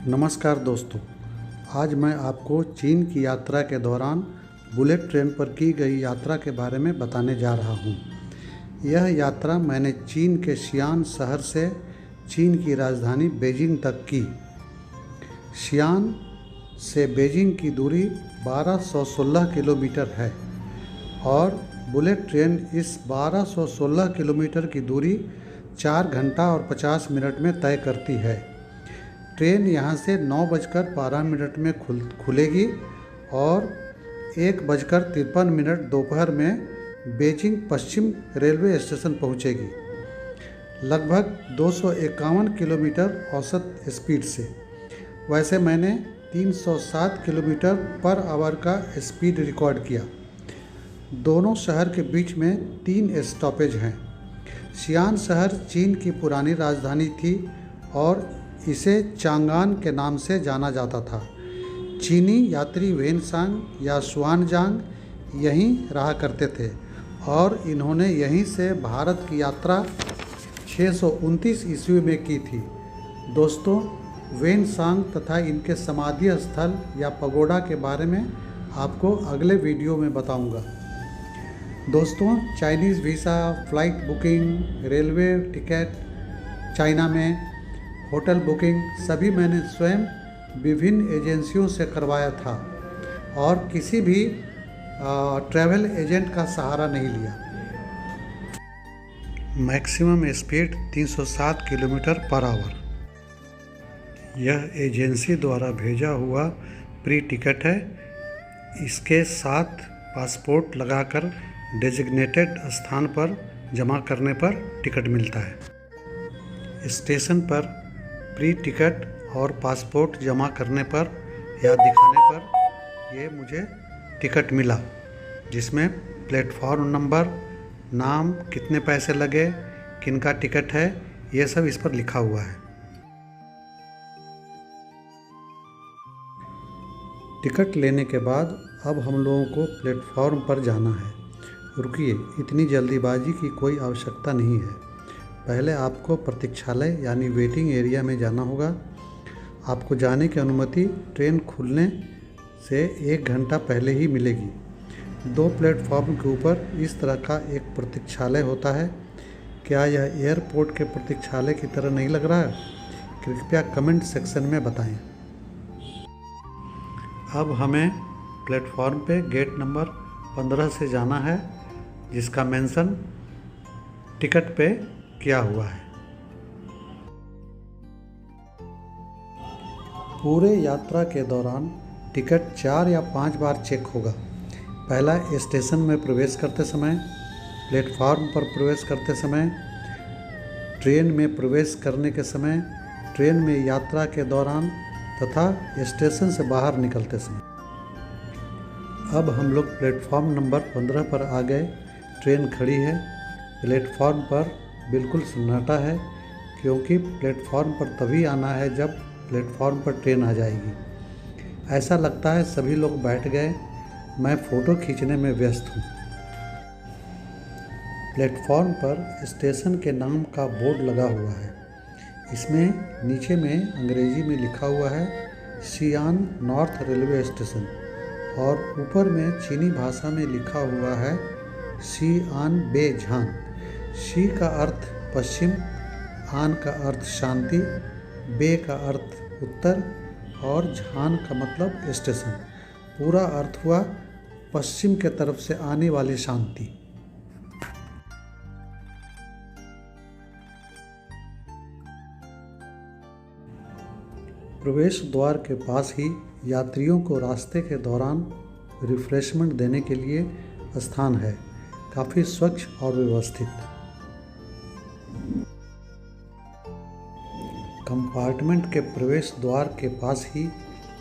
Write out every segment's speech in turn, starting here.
नमस्कार दोस्तों, आज मैं आपको चीन की यात्रा के दौरान बुलेट ट्रेन पर की गई यात्रा के बारे में बताने जा रहा हूँ। यह यात्रा मैंने चीन के शियान शहर से चीन की राजधानी बीजिंग तक की। शियान से बीजिंग की दूरी 1216 किलोमीटर है और बुलेट ट्रेन इस 1216 किलोमीटर की दूरी 4 घंटा और 50 मिनट में तय करती है। ट्रेन यहाँ से 9:12 में खुलेगी और 1:53 दोपहर में बीजिंग पश्चिम रेलवे स्टेशन पहुँचेगी, लगभग 251 किलोमीटर औसत स्पीड से। वैसे मैंने 307 किलोमीटर पर आवर का स्पीड रिकॉर्ड किया। दोनों शहर के बीच में 3 स्टॉपेज हैं। शियान शहर चीन की पुरानी राजधानी थी और इसे चांगान के नाम से जाना जाता था। चीनी यात्री वेनसांग या शुआनजांग यहीं रहा करते थे और इन्होंने यहीं से भारत की यात्रा 629 ईस्वी में की थी। दोस्तों, वेनसांग तथा इनके समाधि स्थल या पगोडा के बारे में आपको अगले वीडियो में बताऊंगा। दोस्तों, Chinese visa, flight booking, railway ticket, China में होटल बुकिंग सभी मैंने स्वयं विभिन्न एजेंसियों से करवाया था और किसी भी ट्रैवल एजेंट का सहारा नहीं लिया। Maximum speed 307 kilometre per hour. यह एजेंसी द्वारा भेजा हुआ प्री टिकट है। इसके साथ पासपोर्ट लगाकर डेजिग्नेटेड स्थान पर जमा करने पर टिकट मिलता है। स्टेशन पर प्री टिकट और पासपोर्ट जमा करने पर या दिखाने पर ये मुझे टिकट मिला, जिसमें प्लेटफॉर्म नंबर, नाम, कितने पैसे लगे, किनका टिकट है, ये सब इस पर लिखा हुआ है। टिकट लेने के बाद अब हम लोगों को प्लेटफॉर्म पर जाना है। रुकिए, इतनी जल्दीबाजी की कोई आवश्यकता नहीं है। पहले आपको प्रतीक्षालय यानी वेटिंग एरिया में जाना होगा। आपको जाने की अनुमति ट्रेन खुलने से 1 घंटा पहले ही मिलेगी। 2 प्लेटफॉर्म के ऊपर इस तरह का एक प्रतीक्षालय होता है। क्या यह एयरपोर्ट के प्रतीक्षालय की तरह नहीं लग रहा है? कृपया कमेंट सेक्शन में बताएं। अब हमें प्लेटफॉर्म पे गेट नंबर 15 से जाना है, जिसका मेंशन टिकट पे किया हुआ है। पूरे यात्रा के दौरान टिकट 4 या 5 बार चेक होगा। पहला, स्टेशन में प्रवेश करते समय, प्लेटफॉर्म पर प्रवेश करते समय, ट्रेन में प्रवेश करने के समय, ट्रेन में यात्रा के दौरान तथा स्टेशन से बाहर निकलते समय। अब हम लोग प्लेटफॉर्म नंबर 15 पर आ गए। ट्रेन खड़ी है। प्लेटफॉर्म पर बिल्कुल सन्नाटा है, क्योंकि प्लेटफॉर्म पर तभी आना है जब प्लेटफॉर्म पर ट्रेन आ जाएगी। ऐसा लगता है सभी लोग बैठ गए। मैं फ़ोटो खींचने में व्यस्त हूँ। प्लेटफॉर्म पर स्टेशन के नाम का बोर्ड लगा हुआ है। इसमें नीचे में अंग्रेजी में लिखा हुआ है शियान नॉर्थ रेलवे स्टेशन और ऊपर में चीनी भाषा में लिखा हुआ है शियान बे झान। शी का अर्थ पश्चिम, आन का अर्थ शांति, बे का अर्थ उत्तर और झान का मतलब स्टेशन। पूरा अर्थ हुआ पश्चिम के तरफ से आने वाली शांति। प्रवेश द्वार के पास ही यात्रियों को रास्ते के दौरान रिफ्रेशमेंट देने के लिए स्थान है, काफ़ी स्वच्छ और व्यवस्थित। कंपार्टमेंट के प्रवेश द्वार के पास ही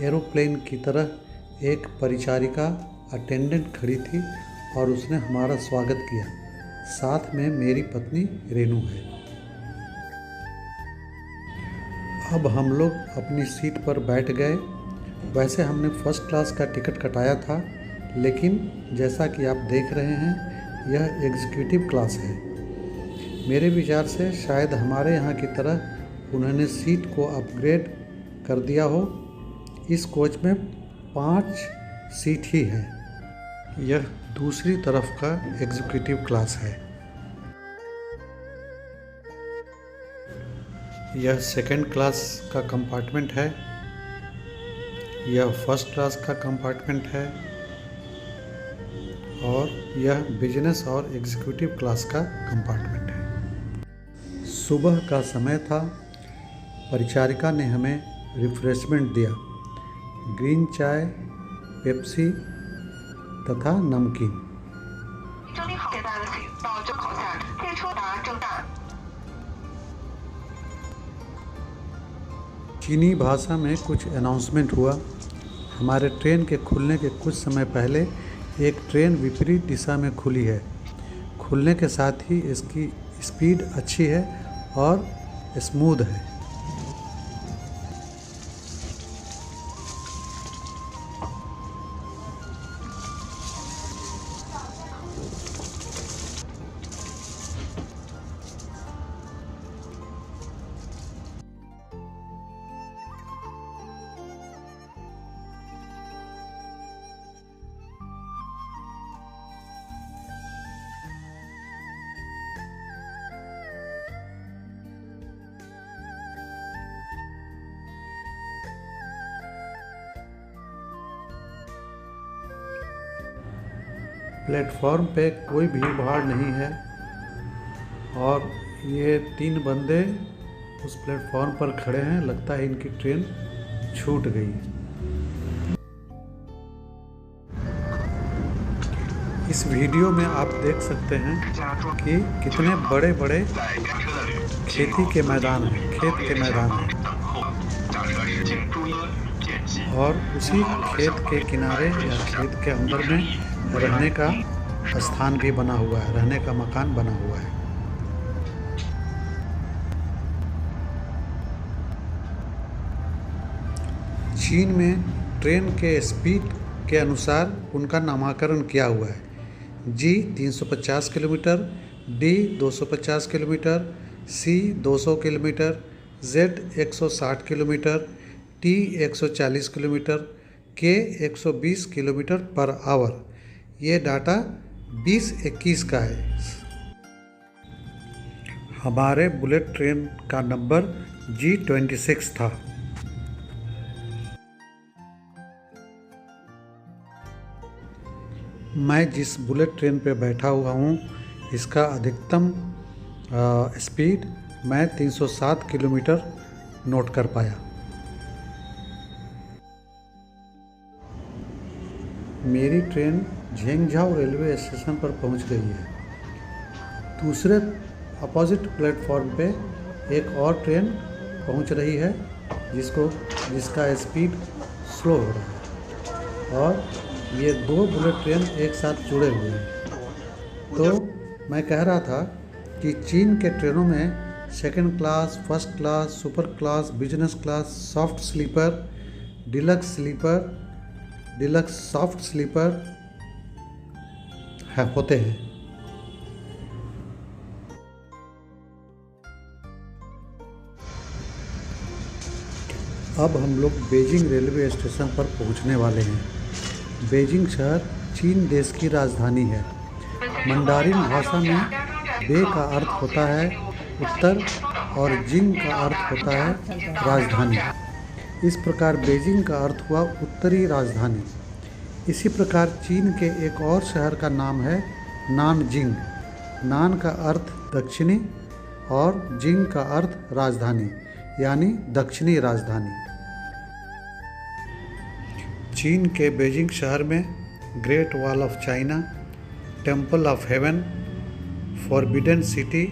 एरोप्लेन की तरह एक परिचारिका अटेंडेंट खड़ी थी और उसने हमारा स्वागत किया। साथ में मेरी पत्नी रेनू है। अब हम लोग अपनी सीट पर बैठ गए। वैसे हमने फर्स्ट क्लास का टिकट कटाया था, लेकिन जैसा कि आप देख रहे हैं यह एग्जीक्यूटिव क्लास है। मेरे विचार से शायद हमारे यहाँ की तरह उन्होंने सीट को अपग्रेड कर दिया हो। इस कोच में 5 सीट ही है। यह दूसरी तरफ का एग्जीक्यूटिव क्लास है। यह सेकंड क्लास का कंपार्टमेंट है। यह फर्स्ट क्लास का कंपार्टमेंट है और यह बिजनेस और एग्जीक्यूटिव क्लास का कंपार्टमेंट है। सुबह का समय था। परिचारिका ने हमें रिफ्रेशमेंट दिया, ग्रीन चाय, पेप्सी तथा नमकीन। चीनी भाषा में कुछ अनाउंसमेंट हुआ। हमारे ट्रेन के खुलने के कुछ समय पहले एक ट्रेन विपरीत दिशा में खुली है। खुलने के साथ ही इसकी स्पीड अच्छी है और स्मूथ है। प्लेटफॉर्म पे कोई भीड़ भाड़ नहीं है और ये 3 बंदे उस प्लेटफॉर्म पर खड़े हैं। लगता है इनकी ट्रेन छूट गई। इस वीडियो में आप देख सकते हैं कि कितने बड़े बड़े खेती के मैदान हैं, खेत के मैदान हैं और उसी खेत के किनारे या खेत के अंदर में रहने का स्थान भी बना हुआ है, रहने का मकान बना हुआ है। चीन में ट्रेन के स्पीड के अनुसार उनका नामकरण किया हुआ है। G 350 kilometre, D 250 kilometre, C 200 kilometre, Z 160 kilometre, T 140 kilometre, K 120 kilometre per hour. ये डाटा 2021 का है। हमारे बुलेट ट्रेन का नंबर G26 था। मैं जिस बुलेट ट्रेन पे बैठा हुआ हूँ इसका अधिकतम स्पीड मैं 307 किलोमीटर नोट कर पाया। मेरी ट्रेन झेंगझाओ रेलवे स्टेशन पर पहुंच गई है। दूसरे अपोजिट प्लेटफॉर्म पे एक और ट्रेन पहुंच रही है जिसका स्पीड स्लो हो रहा है और ये 2 बुलेट ट्रेन एक साथ जुड़े हुए हैं। तो मैं कह रहा था कि चीन के ट्रेनों में second class, first class, super class, business class, soft sleeper, deluxe soft sleeper होते हैं। अब हम लोग बीजिंग रेलवे स्टेशन पर पहुंचने वाले हैं। बीजिंग शहर चीन देश की राजधानी है। मंडारिन भाषा में बे का अर्थ होता है उत्तर और जिंग का अर्थ होता है राजधानी। इस प्रकार बीजिंग का अर्थ हुआ उत्तरी राजधानी। इसी प्रकार चीन के एक और शहर का नाम है नानजिंग। नान का अर्थ दक्षिणी और जिंग का अर्थ राजधानी यानी दक्षिणी राजधानी। चीन के बीजिंग शहर में great wall of China, temple of haven, forbidden city,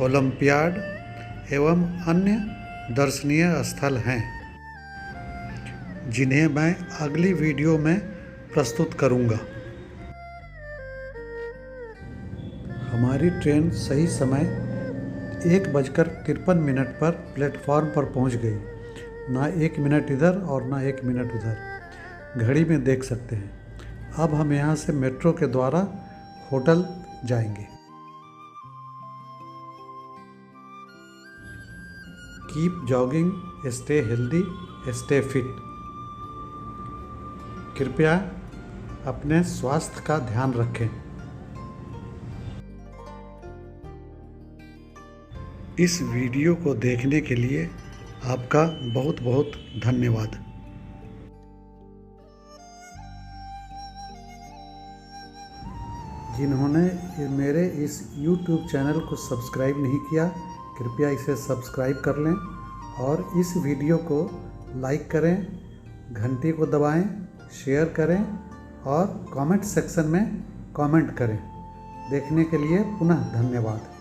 olympiad एवं अन्य दर्शनीय स्थल हैं जिन्हें मैं अगली वीडियो में प्रस्तुत करूंगा। हमारी ट्रेन सही समय 1:53 पर प्लेटफॉर्म पर पहुंच गई। ना 1 मिनट इधर और ना 1 मिनट उधर, घड़ी में देख सकते हैं। अब हम यहाँ से मेट्रो के द्वारा होटल जाएंगे। Keep jogging, stay healthy, stay fit. कृपया अपने स्वास्थ्य का ध्यान रखें। इस वीडियो को देखने के लिए आपका बहुत बहुत धन्यवाद। जिन्होंने मेरे इस YouTube चैनल को सब्सक्राइब नहीं किया, कृपया इसे सब्सक्राइब कर लें और इस वीडियो को लाइक करें, घंटी को दबाएं, शेयर करें और कमेंट सेक्शन में कमेंट करें। देखने के लिए पुनः धन्यवाद।